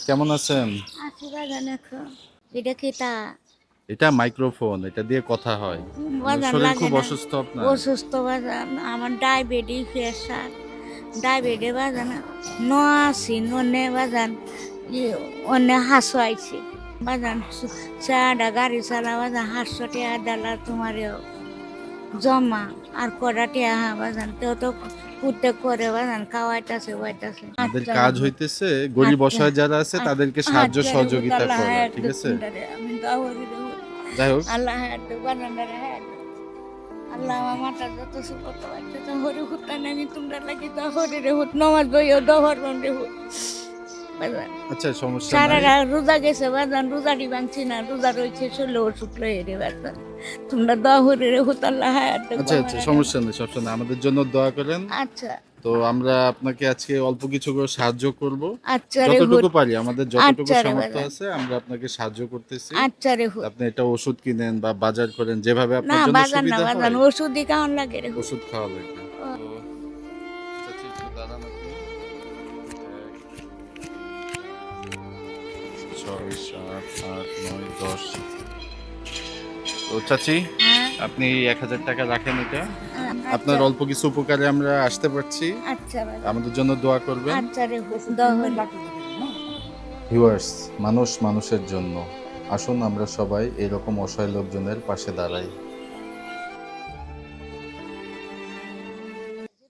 কেমন আছেন? আছি বাজান এখন। এটা খেতা এটা মাইক্রোফোন, এটা দিয়ে কথা হয়। বাজান শরীর লাগে খুব না। অসুস্থ আপনার? অসুস্থ বাজান, আমার ডায়াবেটিস প্রেশার। ডায়াবেটিস বাজান ন আছি ননে বাজান অন্য হাসো আইছি বাজান। চাডা গাড়ি চালা বাজান 800 টাকা ডালা তোমার জমা আর কটা টিয়া বাজান তেও তো কুটে করে বাজান খাওয়াইতাছে ওয়াইতাছে। আমাদের আচ্ছা কাজ বাজান, হইতেছে গরিব আচ্ছা অসহায় যারা আছে তাদেরকে সাহায্য আচ্ছা রে সহযোগিতা আল্লাহ করা, হায়াত ঠিক দেখ আছে? তোমরা রে, আমি দাওয়ারি রে যাই হোক, আল্লাহ হায়াত দেখ বানান্ডারে হায়াত দেখ। আল্লাহ আমার মাথা যত সুপত বাচ্চা তো হরি হুত্তা নামি তোমরা লাগি তো হরি রে হুত নমাজ বইও দহর রে হুত বাজান। আচ্ছা সমস্যা সারা নাই। রাত রোজা গেছে বাজান, রোজাটি ভাঙছি না, রোজা রয়েছে ষোলো ওষুধ লয়ে রে বাজান। তোমরা দহরি রে হুত আল্লাহ হায়াত দেখ আচ্ছা আচ্ছা, সমস্যা নেই, সমস্যা নেই, আমাদের জন্য দোয়া করেন। আচ্ছা তো আমরা আপনাকে আজকে অল্প কিছু করে সাহায্য করব, আচ্ছা রে যতটুকু হুত, পারি, আমাদের যতটুকু আচ্ছা রে সামর্থ্য বাজান, আছে আমরা আপনাকে সাহায্য করতেছি। আচ্ছা রে হুত। আপনি এটা ওষুধ কিনেন বা বাজার করেন, যেভাবে না আপনার জন্য বাজান না সুবিধা বাজান, হয় ওষুধই খাওয়ান লাগে রে হুত। ওষুধ খাওয়া লাগবে। তো চাচি একটু দাঁড়ান আপনি। 6, 7, 8, 9, 10। তো চাচি হ্যাঁ আপনি 1000 টাকা রাখেন, এটা আপনার আচ্ছা অল্প কিছু উপকারে আমরা আসতে পারছি। আচ্ছা বাজান, আমাদের জন্য দোয়া করবেন। আচ্ছা রে হুত দহরি। ভিউয়ার্স, মানুষ মানুষের জন্য, আসুন আমরা সবাই এরকম অসহায় লোকজনের পাশে দাঁড়াই।